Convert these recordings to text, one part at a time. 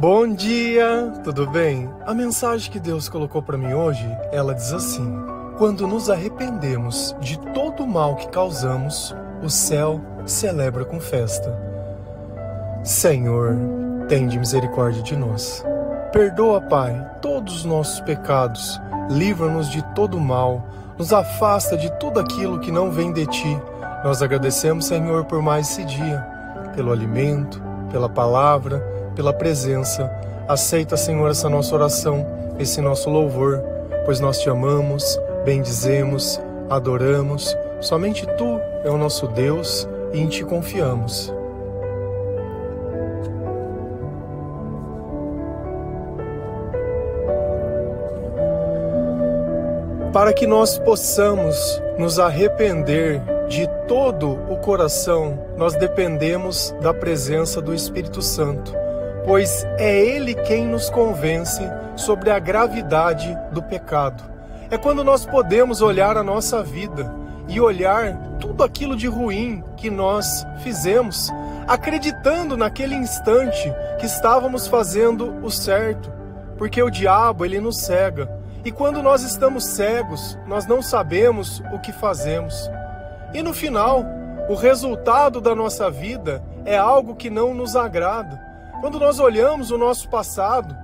Bom dia, tudo bem? A mensagem que Deus colocou para mim hoje, ela diz assim: quando nos arrependemos de todo o mal que causamos, o céu celebra com festa. Senhor, tende misericórdia de nós. Perdoa, Pai, todos os nossos pecados, livra-nos de todo o mal, nos afasta de tudo aquilo que não vem de Ti. Nós agradecemos, Senhor, por mais esse dia, pelo alimento, pela palavra, pela presença. Aceita, Senhor, essa nossa oração, esse nosso louvor, pois nós Te amamos, bendizemos, adoramos. Somente Tu é o nosso Deus e em Ti confiamos. Para que nós possamos nos arrepender de todo o coração, nós dependemos da presença do Espírito Santo, pois é Ele quem nos convence sobre a gravidade do pecado. É quando nós podemos olhar a nossa vida e olhar tudo aquilo de ruim que nós fizemos, acreditando naquele instante que estávamos fazendo o certo, porque o diabo, ele nos cega. E quando nós estamos cegos, nós não sabemos o que fazemos. E no final, o resultado da nossa vida é algo que não nos agrada. Quando nós olhamos o nosso passado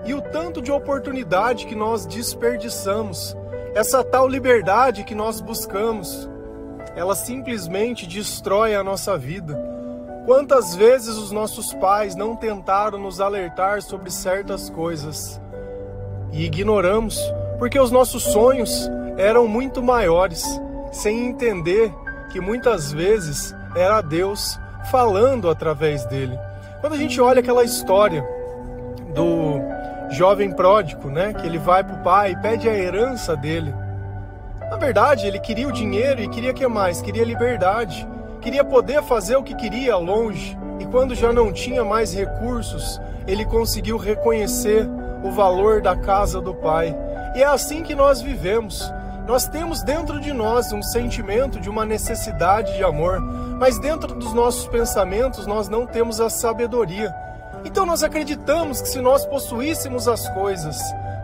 e o tanto de oportunidade que nós desperdiçamos, essa tal liberdade que nós buscamos, ela simplesmente destrói a nossa vida. Quantas vezes os nossos pais não tentaram nos alertar sobre certas coisas e ignoramos, porque os nossos sonhos eram muito maiores, sem entender que muitas vezes era Deus falando através dele. Quando a gente olha aquela história do jovem pródigo, né, que ele vai para o pai e pede a herança dele. Na verdade, ele queria o dinheiro e queria o que mais? Queria liberdade, queria poder fazer o que queria longe. E quando já não tinha mais recursos, ele conseguiu reconhecer o valor da casa do Pai. E é assim que nós vivemos. Nós temos dentro de nós um sentimento de uma necessidade de amor, mas dentro dos nossos pensamentos nós não temos a sabedoria. Então nós acreditamos que se nós possuíssemos as coisas,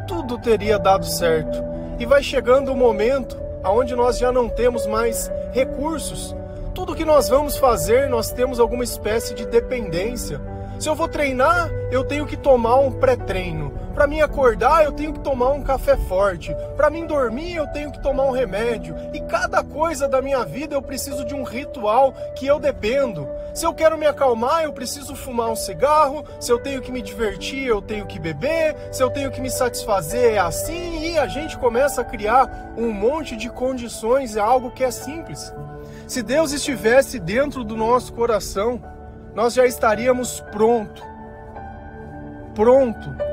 tudo teria dado certo. E vai chegando um momento onde nós já não temos mais recursos. Tudo que nós vamos fazer, nós temos alguma espécie de dependência. Se eu vou treinar, eu tenho que tomar um pré-treino. Para mim acordar, eu tenho que tomar um café forte. Para mim dormir, eu tenho que tomar um remédio. E cada coisa da minha vida eu preciso de um ritual que eu dependo. Se eu quero me acalmar, eu preciso fumar um cigarro. Se eu tenho que me divertir, eu tenho que beber. Se eu tenho que me satisfazer, é assim. E a gente começa a criar um monte de condições, é algo que é simples. Se Deus estivesse dentro do nosso coração, nós já estaríamos pronto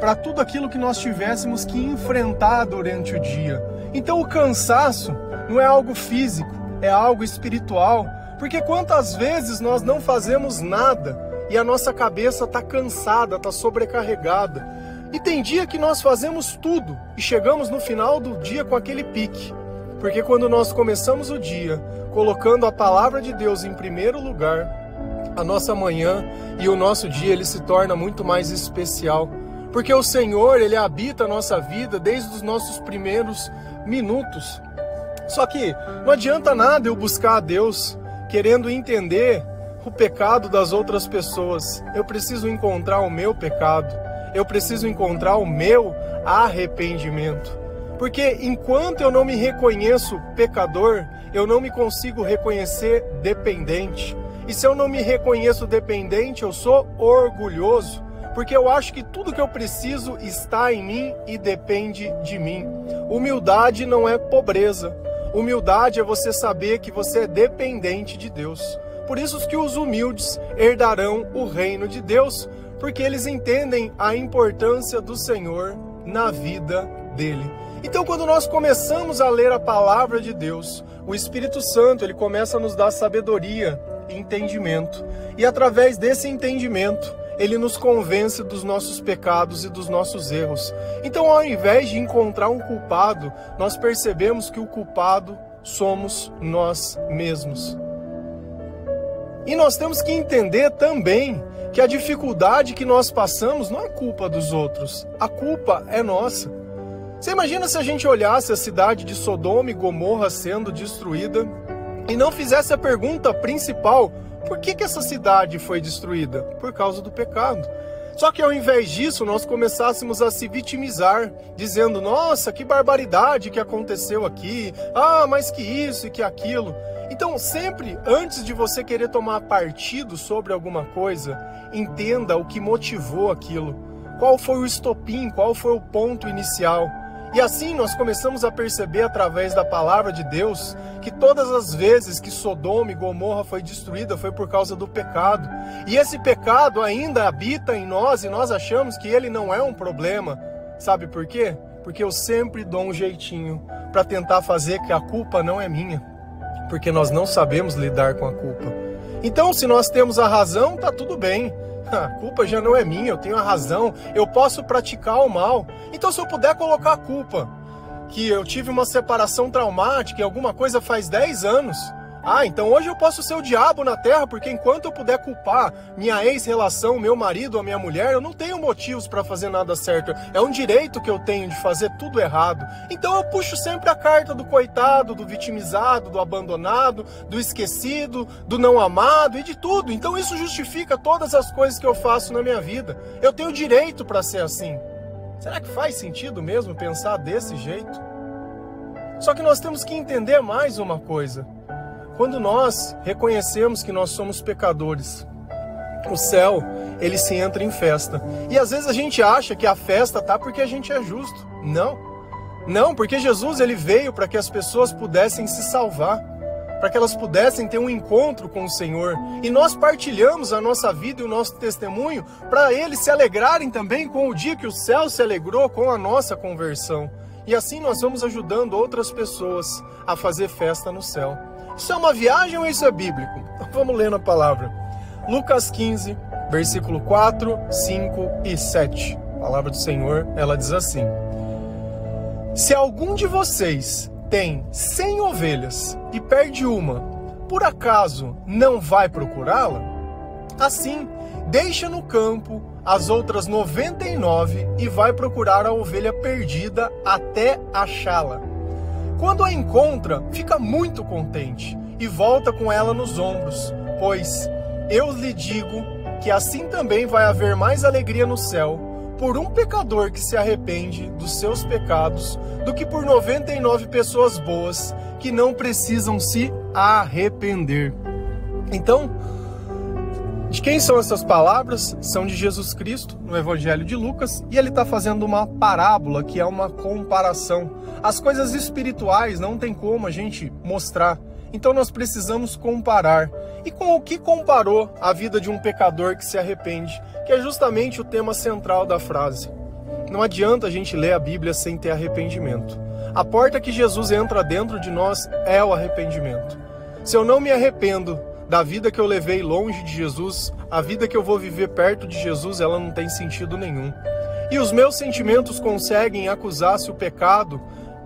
para tudo aquilo que nós tivéssemos que enfrentar durante o dia. Então o cansaço não é algo físico, é algo espiritual, porque quantas vezes nós não fazemos nada e a nossa cabeça está cansada, está sobrecarregada. E tem dia que nós fazemos tudo e chegamos no final do dia com aquele pique, porque quando nós começamos o dia colocando a palavra de Deus em primeiro lugar, a nossa manhã e o nosso dia ele se torna muito mais especial, porque o Senhor ele habita a nossa vida desde os nossos primeiros minutos. Só que não adianta nada eu buscar a Deus querendo entender o pecado das outras pessoas. Eu preciso encontrar o meu pecado, eu preciso encontrar o meu arrependimento, porque enquanto eu não me reconheço pecador, eu não me consigo reconhecer dependente. E se eu não me reconheço dependente, eu sou orgulhoso, porque eu acho que tudo que eu preciso está em mim e depende de mim. Humildade não é pobreza. Humildade é você saber que você é dependente de Deus. Por isso que os humildes herdarão o reino de Deus, porque eles entendem a importância do Senhor na vida dele. Então, quando nós começamos a ler a palavra de Deus, o Espírito Santo ele começa a nos dar sabedoria, entendimento, e através desse entendimento ele nos convence dos nossos pecados e dos nossos erros. Então, ao invés de encontrar um culpado, nós percebemos que o culpado somos nós mesmos. E nós temos que entender também que a dificuldade que nós passamos não é culpa dos outros, a culpa é nossa. Você imagina se a gente olhasse a cidade de Sodoma e Gomorra sendo destruída e não fizesse a pergunta principal: por que essa cidade foi destruída? Por causa do pecado. Só que ao invés disso, nós começássemos a se vitimizar, dizendo: nossa, que barbaridade que aconteceu aqui, mas que isso e que aquilo. Então, sempre antes de você querer tomar partido sobre alguma coisa, entenda o que motivou aquilo. Qual foi o estopim, qual foi o ponto inicial. E assim nós começamos a perceber através da palavra de Deus que todas as vezes que Sodoma e Gomorra foi destruída foi por causa do pecado. E esse pecado ainda habita em nós e nós achamos que ele não é um problema. Sabe por quê? Porque eu sempre dou um jeitinho para tentar fazer que a culpa não é minha. Porque nós não sabemos lidar com a culpa. Então, se nós temos a razão, tá tudo bem. A culpa já não é minha, eu tenho a razão, eu posso praticar o mal. Então, se eu puder colocar a culpa que eu tive uma separação traumática e alguma coisa faz 10 anos, então hoje eu posso ser o diabo na terra, porque enquanto eu puder culpar minha ex-relação, meu marido, a minha mulher, eu não tenho motivos para fazer nada certo. É um direito que eu tenho de fazer tudo errado. Então eu puxo sempre a carta do coitado, do vitimizado, do abandonado, do esquecido, do não amado e de tudo. Então isso justifica todas as coisas que eu faço na minha vida. Eu tenho direito para ser assim. Será que faz sentido mesmo pensar desse jeito? Só que nós temos que entender mais uma coisa. Quando nós reconhecemos que nós somos pecadores, o céu, ele se entra em festa. E às vezes a gente acha que a festa tá porque a gente é justo. Não, porque Jesus ele veio para que as pessoas pudessem se salvar, para que elas pudessem ter um encontro com o Senhor. E nós partilhamos a nossa vida e o nosso testemunho para eles se alegrarem também com o dia que o céu se alegrou com a nossa conversão. E assim nós vamos ajudando outras pessoas a fazer festa no céu. Isso é uma viagem ou isso é bíblico? Então, vamos ler na palavra. Lucas 15, versículo 4, 5 e 7. A palavra do Senhor, ela diz assim: se algum de vocês tem 100 ovelhas e perde uma, por acaso não vai procurá-la? Assim, deixa no campo as outras 99 e vai procurar a ovelha perdida até achá-la. Quando a encontra, fica muito contente e volta com ela nos ombros, pois eu lhe digo que assim também vai haver mais alegria no céu por um pecador que se arrepende dos seus pecados do que por 99 pessoas boas que não precisam se arrepender. Então, de quem são essas palavras? São de Jesus Cristo, no Evangelho de Lucas, e ele está fazendo uma parábola, que é uma comparação. As coisas espirituais não tem como a gente mostrar, então nós precisamos comparar. E com o que comparou a vida de um pecador que se arrepende? Que é justamente o tema central da frase. Não adianta a gente ler a Bíblia sem ter arrependimento. A porta que Jesus entra dentro de nós é o arrependimento. Se eu não me arrependo da vida que eu levei longe de Jesus, a vida que eu vou viver perto de Jesus, ela não tem sentido nenhum. E os meus sentimentos conseguem acusar se o pecado,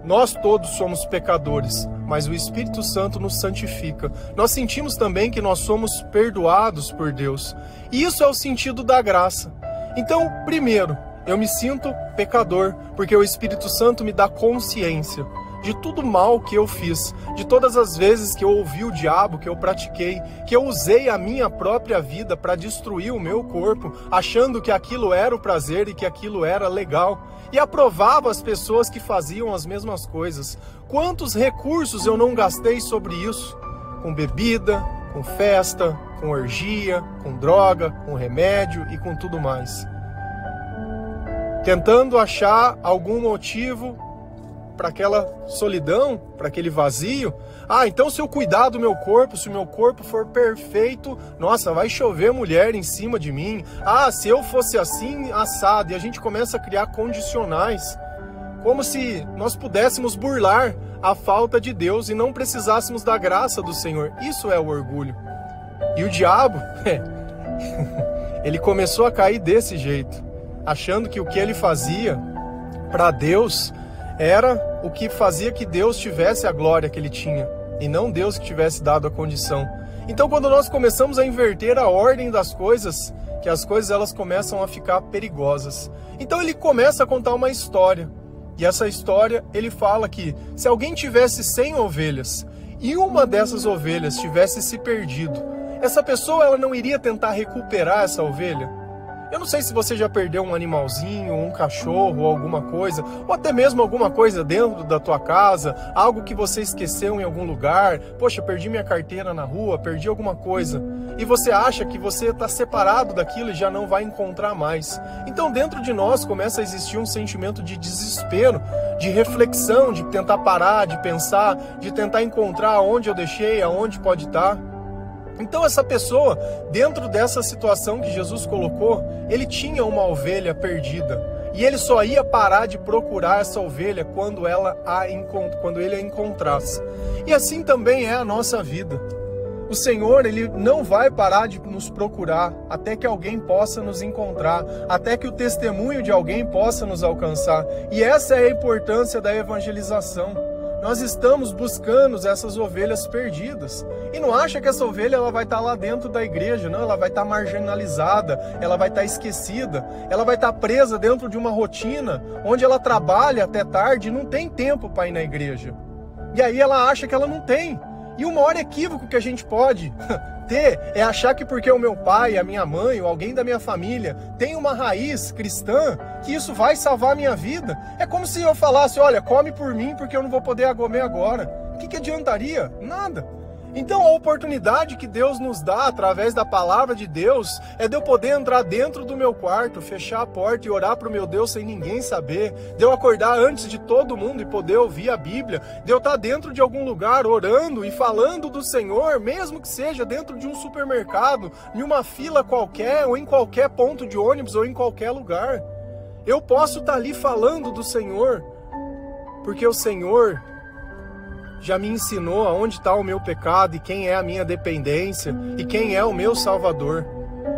nós todos somos pecadores, mas o Espírito Santo nos santifica. Nós sentimos também que nós somos perdoados por Deus. E isso é o sentido da graça. Então, primeiro, eu me sinto pecador, porque o Espírito Santo me dá consciência de tudo mal que eu fiz, de todas as vezes que eu ouvi o diabo, que eu pratiquei, que eu usei a minha própria vida para destruir o meu corpo, achando que aquilo era o prazer e que aquilo era legal, e aprovava as pessoas que faziam as mesmas coisas. Quantos recursos eu não gastei sobre isso? Com bebida, com festa, com orgia, com droga, com remédio e com tudo mais. Tentando achar algum motivo para aquela solidão, para aquele vazio. Então se eu cuidar do meu corpo, se o meu corpo for perfeito, nossa, vai chover mulher em cima de mim. Se eu fosse assim, assado. E a gente começa a criar condicionais, como se nós pudéssemos burlar a falta de Deus e não precisássemos da graça do Senhor. Isso é o orgulho. E o diabo, ele começou a cair desse jeito, achando que o que ele fazia para Deus era o que fazia que Deus tivesse a glória que ele tinha, e não Deus que tivesse dado a condição. Então, quando nós começamos a inverter a ordem das coisas, que as coisas elas começam a ficar perigosas. Então ele começa a contar uma história. E essa história, ele fala que se alguém tivesse 100 ovelhas e uma dessas ovelhas tivesse se perdido, essa pessoa ela não iria tentar recuperar essa ovelha? Eu não sei se você já perdeu um animalzinho, um cachorro, ou alguma coisa, ou até mesmo alguma coisa dentro da tua casa, algo que você esqueceu em algum lugar. Poxa, perdi minha carteira na rua, perdi alguma coisa. E você acha que você está separado daquilo e já não vai encontrar mais. Então dentro de nós começa a existir um sentimento de desespero, de reflexão, de tentar parar, de pensar, de tentar encontrar onde eu deixei, aonde pode estar. Então essa pessoa, dentro dessa situação que Jesus colocou, ele tinha uma ovelha perdida. E ele só ia parar de procurar essa ovelha quando ele a encontrasse. E assim também é a nossa vida. O Senhor, ele não vai parar de nos procurar até que alguém possa nos encontrar, até que o testemunho de alguém possa nos alcançar. E essa é a importância da evangelização. Nós estamos buscando essas ovelhas perdidas. E não acha que essa ovelha ela vai estar lá dentro da igreja, não, ela vai estar marginalizada, ela vai estar esquecida, ela vai estar presa dentro de uma rotina onde ela trabalha até tarde e não tem tempo para ir na igreja. E aí ela acha que ela não tem. E o maior equívoco que a gente pode ter é achar que porque o meu pai, a minha mãe ou alguém da minha família tem uma raiz cristã, que isso vai salvar a minha vida. É como se eu falasse, olha, come por mim porque eu não vou poder comer agora. O que adiantaria? Nada. Então a oportunidade que Deus nos dá através da palavra de Deus é de eu poder entrar dentro do meu quarto, fechar a porta e orar para o meu Deus sem ninguém saber, de eu acordar antes de todo mundo e poder ouvir a Bíblia, de eu estar dentro de algum lugar orando e falando do Senhor, mesmo que seja dentro de um supermercado, em uma fila qualquer ou em qualquer ponto de ônibus ou em qualquer lugar. Eu posso estar ali falando do Senhor, porque o Senhor já me ensinou aonde está o meu pecado e quem é a minha dependência e quem é o meu Salvador.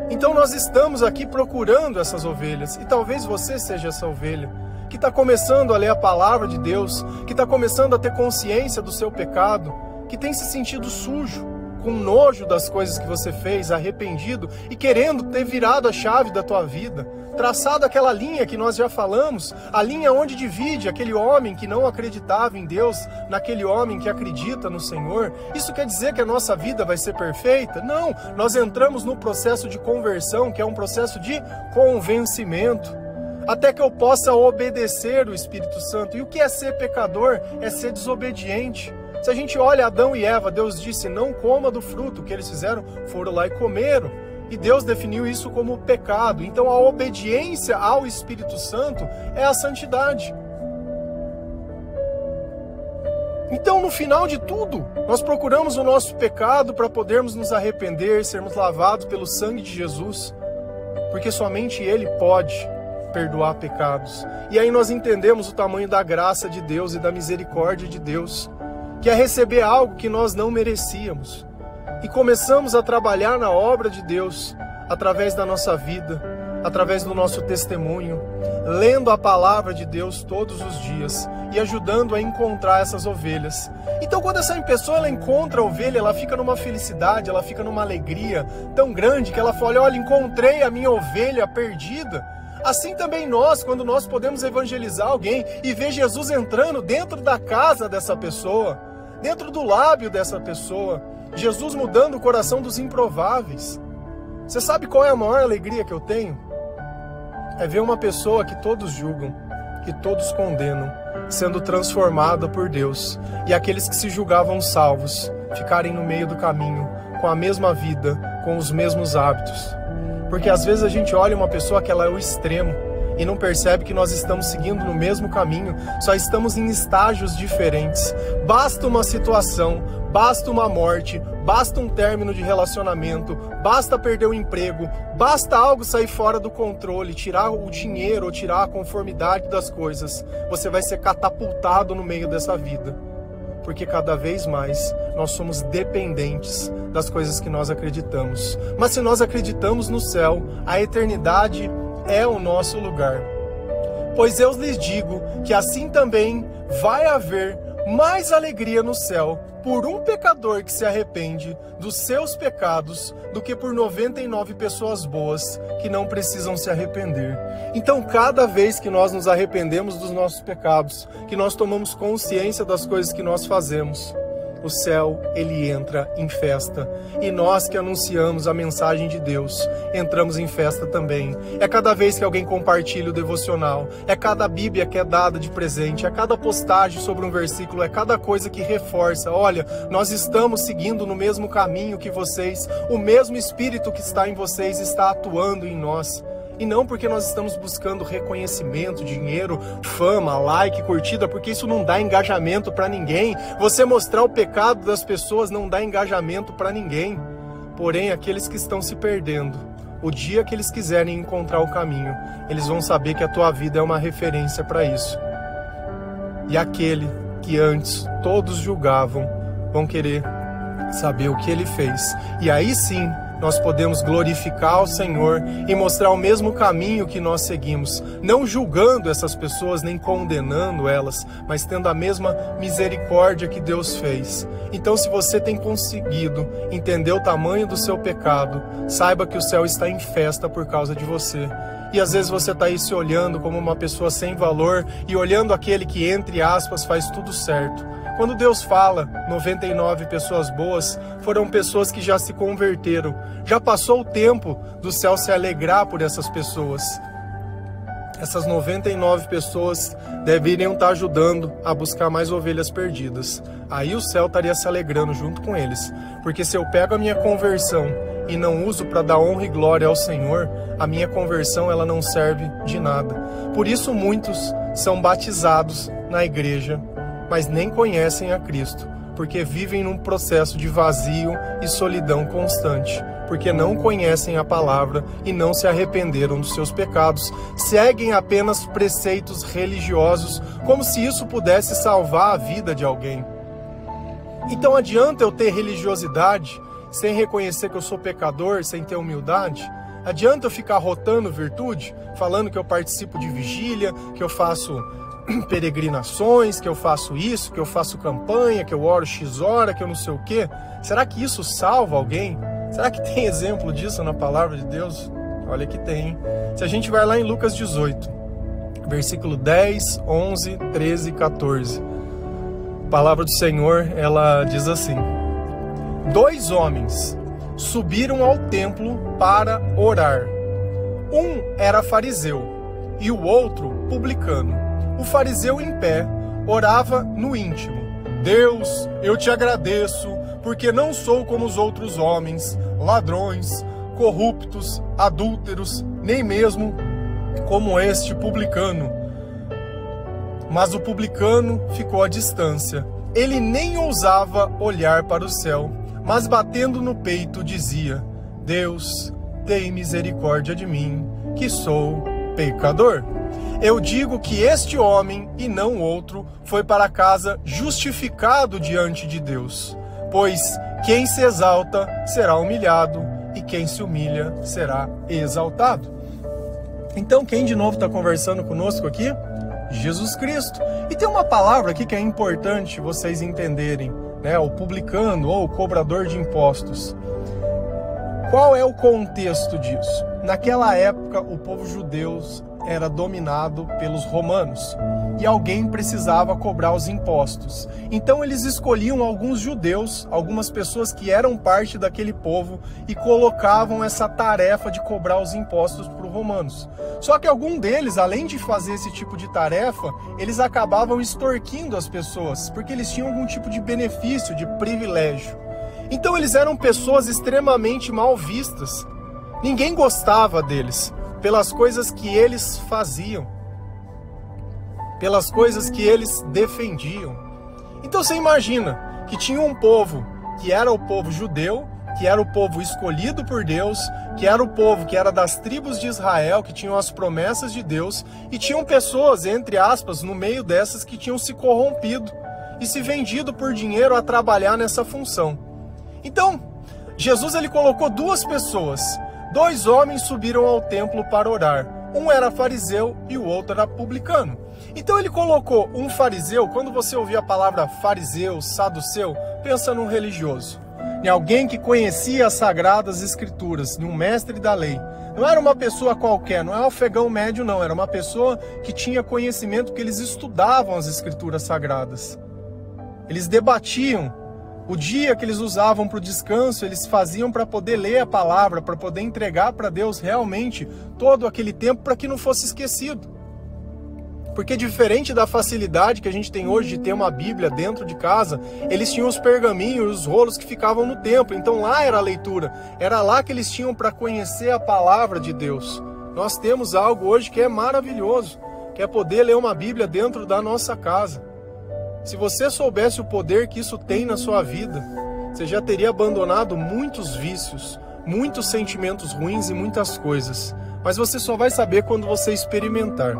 Então nós estamos aqui procurando essas ovelhas e talvez você seja essa ovelha que está começando a ler a palavra de Deus, que está começando a ter consciência do seu pecado, que tem se sentido sujo, com nojo das coisas que você fez, arrependido e querendo ter virado a chave da tua vida, traçado aquela linha que nós já falamos, a linha onde divide aquele homem que não acreditava em Deus, naquele homem que acredita no Senhor. Isso quer dizer que a nossa vida vai ser perfeita? Não, nós entramos no processo de conversão, que é um processo de convencimento, até que eu possa obedecer o Espírito Santo. E o que é ser pecador? É ser desobediente. Se a gente olha Adão e Eva, Deus disse, não coma do fruto. O que eles fizeram? Foram lá e comeram. E Deus definiu isso como pecado. Então a obediência ao Espírito Santo é a santidade. Então no final de tudo, nós procuramos o nosso pecado para podermos nos arrepender, sermos lavados pelo sangue de Jesus. Porque somente Ele pode perdoar pecados. E aí nós entendemos o tamanho da graça de Deus e da misericórdia de Deus, que é receber algo que nós não merecíamos. E começamos a trabalhar na obra de Deus, através da nossa vida, através do nosso testemunho, lendo a palavra de Deus todos os dias e ajudando a encontrar essas ovelhas. Então quando essa pessoa ela encontra a ovelha, ela fica numa felicidade, ela fica numa alegria tão grande que ela fala, olha, encontrei a minha ovelha perdida. Assim também nós, quando nós podemos evangelizar alguém e ver Jesus entrando dentro da casa dessa pessoa, dentro do lábio dessa pessoa, Jesus mudando o coração dos improváveis. Você sabe qual é a maior alegria que eu tenho? É ver uma pessoa que todos julgam, que todos condenam, sendo transformada por Deus. E aqueles que se julgavam salvos, ficarem no meio do caminho, com a mesma vida, com os mesmos hábitos. Porque às vezes a gente olha uma pessoa que ela é o extremo e não percebe que nós estamos seguindo no mesmo caminho, só estamos em estágios diferentes. Basta uma situação, basta uma morte, basta um término de relacionamento, basta perder o emprego, basta algo sair fora do controle, tirar o dinheiro ou tirar a conformidade das coisas. Você vai ser catapultado no meio dessa vida. Porque cada vez mais nós somos dependentes das coisas que nós acreditamos. Mas se nós acreditamos no céu, a eternidade é o nosso lugar. Pois eu lhes digo que assim também vai haver mais alegria no céu por um pecador que se arrepende dos seus pecados do que por 99 pessoas boas que não precisam se arrepender. Então, cada vez que nós nos arrependemos dos nossos pecados, que nós tomamos consciência das coisas que nós fazemos, o céu, ele entra em festa. E nós que anunciamos a mensagem de Deus, entramos em festa também. É cada vez que alguém compartilha o devocional, é cada Bíblia que é dada de presente, é cada postagem sobre um versículo, é cada coisa que reforça. Olha, nós estamos seguindo no mesmo caminho que vocês, o mesmo Espírito que está em vocês está atuando em nós. E não porque nós estamos buscando reconhecimento, dinheiro, fama, like, curtida, porque isso não dá engajamento para ninguém. Você mostrar o pecado das pessoas não dá engajamento para ninguém. Porém, aqueles que estão se perdendo, o dia que eles quiserem encontrar o caminho, eles vão saber que a tua vida é uma referência para isso. E aquele que antes todos julgavam, vão querer saber o que ele fez. E aí sim, nós podemos glorificar o Senhor e mostrar o mesmo caminho que nós seguimos, não julgando essas pessoas, nem condenando elas, mas tendo a mesma misericórdia que Deus fez. Então, se você tem conseguido entender o tamanho do seu pecado, saiba que o céu está em festa por causa de você. E às vezes você está aí se olhando como uma pessoa sem valor e olhando aquele que, entre aspas, faz tudo certo. Quando Deus fala 99 pessoas boas, foram pessoas que já se converteram. Já passou o tempo do céu se alegrar por essas pessoas. Essas 99 pessoas deveriam estar ajudando a buscar mais ovelhas perdidas. Aí o céu estaria se alegrando junto com eles. Porque se eu pego a minha conversão e não uso para dar honra e glória ao Senhor, a minha conversão ela não serve de nada. Por isso muitos são batizados na igreja, mas nem conhecem a Cristo, porque vivem num processo de vazio e solidão constante, porque não conhecem a palavra e não se arrependeram dos seus pecados, seguem apenas preceitos religiosos, como se isso pudesse salvar a vida de alguém. Então adianta eu ter religiosidade sem reconhecer que eu sou pecador, sem ter humildade? Adianta eu ficar rotando virtude, falando que eu participo de vigília, que eu faço peregrinações, que eu faço isso, que eu faço campanha, que eu oro X hora, que eu não sei o quê? Será que isso salva alguém? Será que tem exemplo disso na palavra de Deus? Olha que tem. Se a gente vai lá em Lucas 18, versículo 10, 11, 13 e 14, a palavra do Senhor, ela diz assim: 2 homens subiram ao templo para orar. Um era fariseu e o outro publicano. O fariseu em pé orava no íntimo: Deus, eu te agradeço, porque não sou como os outros homens, ladrões, corruptos, adúlteros, nem mesmo como este publicano. Mas o publicano ficou à distância. Ele nem ousava olhar para o céu, mas batendo no peito dizia: Deus, tem misericórdia de mim, que sou pecador. Eu digo que este homem, e não outro, foi para casa justificado diante de Deus. Pois quem se exalta será humilhado, e quem se humilha será exaltado. Então, quem de novo está conversando conosco aqui? Jesus Cristo. E tem uma palavra aqui que é importante vocês entenderem, né? O publicano ou o cobrador de impostos. Qual é o contexto disso? Naquela época, o povo judeu era dominado pelos romanos e alguém precisava cobrar os impostos. Então eles escolhiam alguns judeus, algumas pessoas que eram parte daquele povo e colocavam essa tarefa de cobrar os impostos para os romanos. Só que algum deles, além de fazer esse tipo de tarefa, eles acabavam extorquindo as pessoas, porque eles tinham algum tipo de benefício, de privilégio. Então eles eram pessoas extremamente mal vistas. Ninguém gostava deles, pelas coisas que eles faziam, pelas coisas que eles defendiam. Então você imagina que tinha um povo que era o povo judeu, que era o povo escolhido por Deus, que era o povo que era das tribos de Israel, que tinham as promessas de Deus, e tinham pessoas, entre aspas, no meio dessas que tinham se corrompido e se vendido por dinheiro a trabalhar nessa função. Então, Jesus ele colocou 2 pessoas. 2 homens subiram ao templo para orar. Um era fariseu e o outro era publicano. Então ele colocou um fariseu. Quando você ouvir a palavra fariseu, saduceu, pensa num religioso, em alguém que conhecia as sagradas escrituras, de um mestre da lei. Não era uma pessoa qualquer, não é um afegão médio não, era uma pessoa que tinha conhecimento, que eles estudavam as escrituras sagradas. Eles debatiam. O dia que eles usavam para o descanso, eles faziam para poder ler a palavra, para poder entregar para Deus realmente todo aquele tempo, para que não fosse esquecido. Porque diferente da facilidade que a gente tem hoje de ter uma Bíblia dentro de casa, eles tinham os pergaminhos, os rolos que ficavam no templo. Então lá era a leitura, era lá que eles tinham para conhecer a palavra de Deus. Nós temos algo hoje que é maravilhoso, que é poder ler uma Bíblia dentro da nossa casa. Se você soubesse o poder que isso tem na sua vida, você já teria abandonado muitos vícios, muitos sentimentos ruins e muitas coisas. Mas você só vai saber quando você experimentar.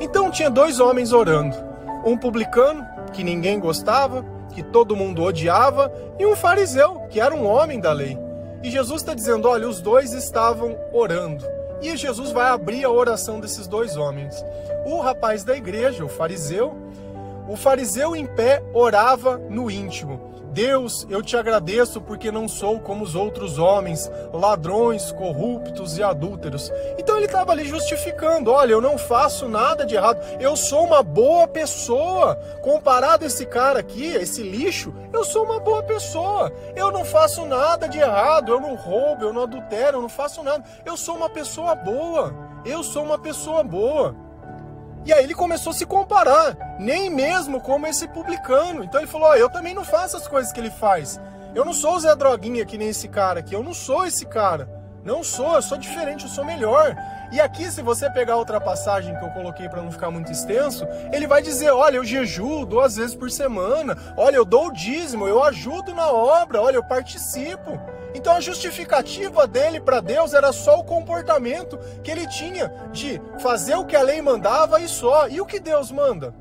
Então tinha dois homens orando. Um publicano, que ninguém gostava, que todo mundo odiava, e um fariseu, que era um homem da lei. E Jesus está dizendo, olha, os dois estavam orando. E Jesus vai abrir a oração desses dois homens. O rapaz da igreja, o fariseu em pé orava no íntimo. Deus, eu te agradeço porque não sou como os outros homens, ladrões, corruptos e adúlteros. Então ele estava ali justificando, olha, eu não faço nada de errado, eu sou uma boa pessoa. Comparado a esse cara aqui, esse lixo, eu sou uma boa pessoa. Eu não faço nada de errado, eu não roubo, eu não adultero, eu não faço nada. Eu sou uma pessoa boa, eu sou uma pessoa boa. E aí ele começou a se comparar, nem mesmo como esse publicano. Então ele falou, eu também não faço as coisas que ele faz. Eu não sou o Zé Droguinha que nem esse cara aqui, eu não sou esse cara. Não sou, eu sou diferente, eu sou melhor. E aqui, se você pegar outra passagem que eu coloquei para não ficar muito extenso, ele vai dizer, olha, eu jejuo 2 vezes por semana, olha, eu dou o dízimo, eu ajudo na obra, olha, eu participo. Então a justificativa dele para Deus era só o comportamento que ele tinha de fazer o que a lei mandava e só. E o que Deus manda?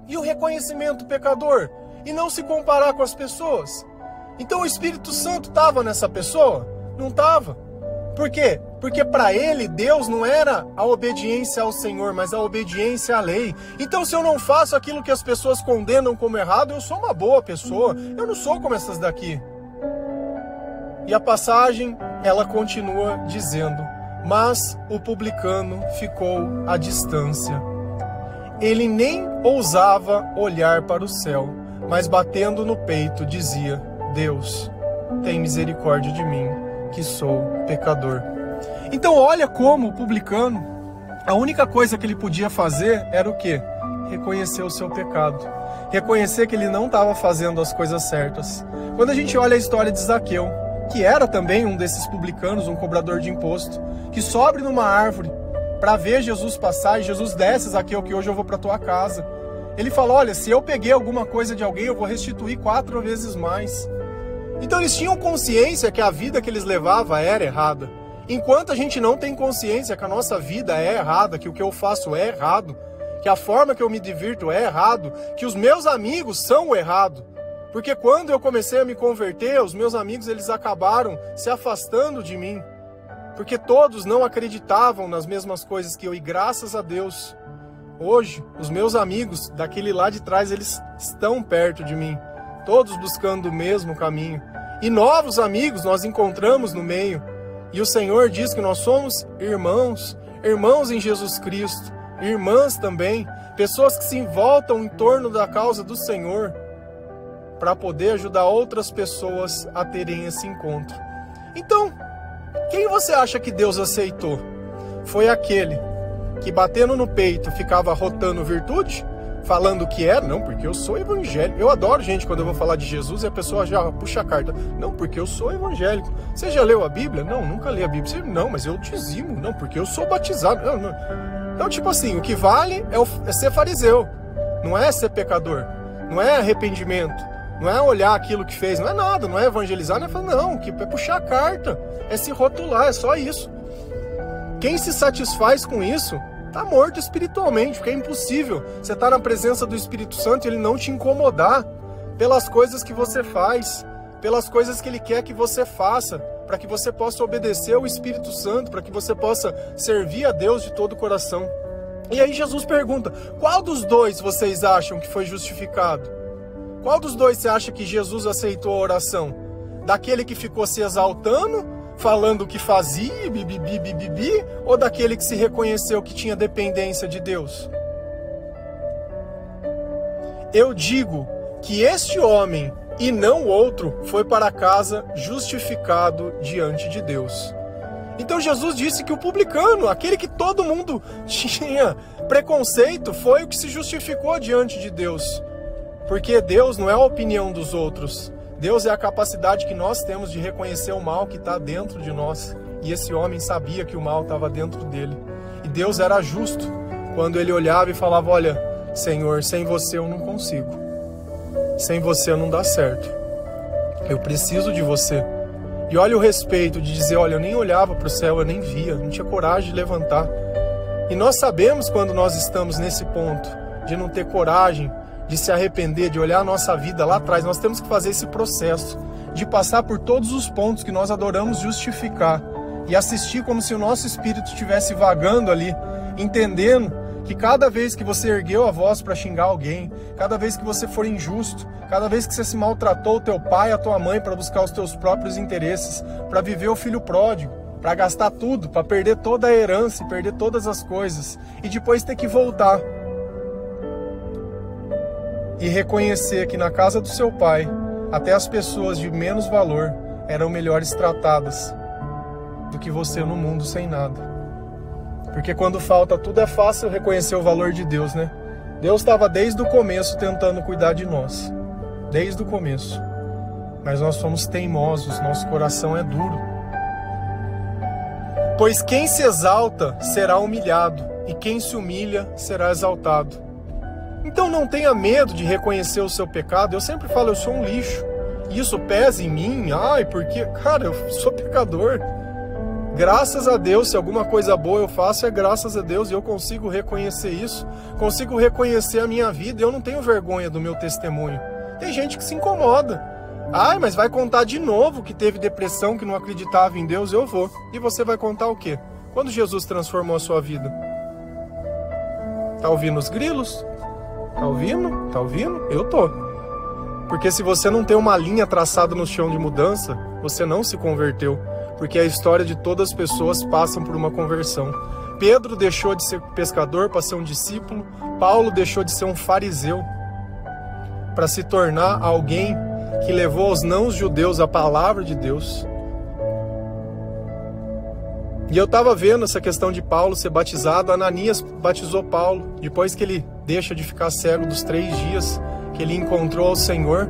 E o reconhecimento pecador? E não se comparar com as pessoas? Então o Espírito Santo estava nessa pessoa? Não estava. Por quê? Porque para ele, Deus não era a obediência ao Senhor, mas a obediência à lei. Então se eu não faço aquilo que as pessoas condenam como errado, eu sou uma boa pessoa. Eu não sou como essas daqui. E a passagem, ela continua dizendo, mas o publicano ficou à distância. Ele nem ousava olhar para o céu, mas batendo no peito dizia, Deus, tem misericórdia de mim, que sou pecador. Então olha como o publicano, a única coisa que ele podia fazer era o quê? Reconhecer o seu pecado. Reconhecer que ele não estava fazendo as coisas certas. Quando a gente olha a história de Zaqueu, que era também um desses publicanos, um cobrador de imposto, que sobe numa árvore para ver Jesus passar, e Jesus desce, Zaqueu, que hoje eu vou para tua casa. Ele fala, olha, se eu peguei alguma coisa de alguém, eu vou restituir 4 vezes mais. Então eles tinham consciência que a vida que eles levavam era errada. Enquanto a gente não tem consciência que a nossa vida é errada, que o que eu faço é errado, que a forma que eu me divirto é errado, que os meus amigos são o errado. Porque quando eu comecei a me converter, os meus amigos eles acabaram se afastando de mim. Porque todos não acreditavam nas mesmas coisas que eu. E graças a Deus, hoje, os meus amigos daquele lá de trás, eles estão perto de mim. Todos buscando o mesmo caminho. E novos amigos nós encontramos no meio. E o Senhor diz que nós somos irmãos. Irmãos em Jesus Cristo. Irmãs também. Pessoas que se voltam em torno da causa do Senhor, para poder ajudar outras pessoas a terem esse encontro. Então, quem você acha que Deus aceitou? Foi aquele que batendo no peito ficava rotando virtude? Falando que era? Não, porque eu sou evangélico. Eu adoro, gente, quando eu vou falar de Jesus e a pessoa já puxa a carta. Não, porque eu sou evangélico. Você já leu a Bíblia? Não, nunca li a Bíblia. Você, não, mas eu dizimo. Não, porque eu sou batizado. Não, não. Então, tipo assim, o que vale é ser fariseu. Não é ser pecador. Não é arrependimento. Não é olhar aquilo que fez, não é nada, não é evangelizar, não é falar, não, que é puxar a carta, é se rotular, é só isso. Quem se satisfaz com isso, está morto espiritualmente, porque é impossível você estar na presença do Espírito Santo e ele não te incomodar pelas coisas que você faz, pelas coisas que ele quer que você faça, para que você possa obedecer ao Espírito Santo, para que você possa servir a Deus de todo o coração. E aí Jesus pergunta, qual dos dois vocês acham que foi justificado? Qual dos dois você acha que Jesus aceitou a oração? Daquele que ficou se exaltando, falando o que fazia, bibibi, ou daquele que se reconheceu que tinha dependência de Deus? Eu digo que este homem e não outro foi para casa justificado diante de Deus. Então Jesus disse que o publicano, aquele que todo mundo tinha preconceito, foi o que se justificou diante de Deus. Porque Deus não é a opinião dos outros. Deus é a capacidade que nós temos de reconhecer o mal que está dentro de nós. E esse homem sabia que o mal estava dentro dele. E Deus era justo quando ele olhava e falava, olha, Senhor, sem você eu não consigo. Sem você não dá certo. Eu preciso de você. E olha o respeito de dizer, olha, eu nem olhava para o céu, eu nem via, não tinha coragem de levantar. E nós sabemos quando nós estamos nesse ponto, de não ter coragem, de se arrepender, de olhar a nossa vida lá atrás. Nós temos que fazer esse processo, de passar por todos os pontos que nós adoramos justificar. E assistir como se o nosso espírito estivesse vagando ali, entendendo que cada vez que você ergueu a voz para xingar alguém, cada vez que você for injusto, cada vez que você se maltratou o teu pai, a tua mãe para buscar os teus próprios interesses, para viver o filho pródigo, para gastar tudo, para perder toda a herança e perder todas as coisas, e depois ter que voltar e reconhecer que na casa do seu pai, até as pessoas de menos valor eram melhores tratadas do que você no mundo sem nada. Porque quando falta tudo é fácil reconhecer o valor de Deus, né? Deus estava desde o começo tentando cuidar de nós. Desde o começo. Mas nós somos teimosos, nosso coração é duro. Pois quem se exalta será humilhado, e quem se humilha será exaltado. Então não tenha medo de reconhecer o seu pecado. Eu sempre falo, eu sou um lixo. Isso pesa em mim? Ai, porque, cara, eu sou pecador. Graças a Deus, se alguma coisa boa eu faço, é graças a Deus, e eu consigo reconhecer isso, consigo reconhecer a minha vida, eu não tenho vergonha do meu testemunho. Tem gente que se incomoda. Ai, mas vai contar de novo que teve depressão, que não acreditava em Deus? Eu vou. E você vai contar o quê? Quando Jesus transformou a sua vida? Tá ouvindo os grilos? Tá ouvindo? Tá ouvindo? Eu tô. Porque se você não tem uma linha traçada no chão de mudança, você não se converteu. Porque a história de todas as pessoas passam por uma conversão. Pedro deixou de ser pescador para ser um discípulo. Paulo deixou de ser um fariseu para se tornar alguém que levou aos não-judeus a palavra de Deus. E eu estava vendo essa questão de Paulo ser batizado. Ananias batizou Paulo. Depois que ele deixa de ficar cego dos 3 dias que ele encontrou ao Senhor,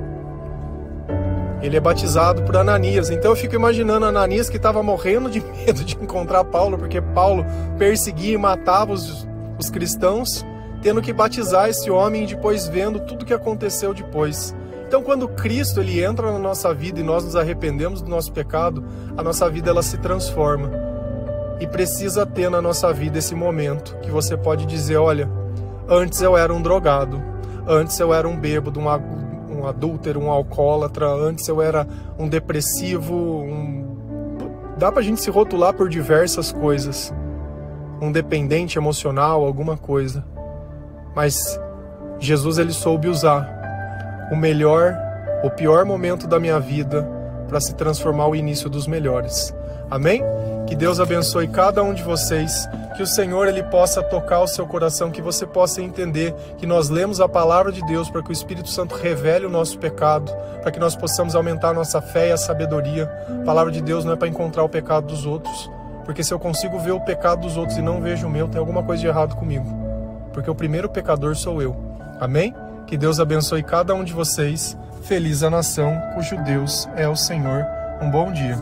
ele é batizado por Ananias. Então eu fico imaginando Ananias que estava morrendo de medo de encontrar Paulo, porque Paulo perseguia e matava os cristãos, tendo que batizar esse homem e depois vendo tudo que aconteceu depois. Então quando Cristo ele entra na nossa vida e nós nos arrependemos do nosso pecado, a nossa vida ela se transforma. E precisa ter na nossa vida esse momento que você pode dizer, olha, antes eu era um drogado, antes eu era um bêbado, um adúltero, um alcoólatra, antes eu era um depressivo, dá pra gente se rotular por diversas coisas, um dependente emocional, alguma coisa, mas Jesus ele soube usar o pior momento da minha vida para se transformar o início dos melhores. Amém? Que Deus abençoe cada um de vocês, que o Senhor ele possa tocar o seu coração, que você possa entender que nós lemos a palavra de Deus para que o Espírito Santo revele o nosso pecado, para que nós possamos aumentar a nossa fé e a sabedoria. A palavra de Deus não é para encontrar o pecado dos outros, porque se eu consigo ver o pecado dos outros e não vejo o meu, tem alguma coisa de errado comigo, porque o primeiro pecador sou eu. Amém? Que Deus abençoe cada um de vocês. Feliz a nação cujo Deus é o Senhor. Um bom dia.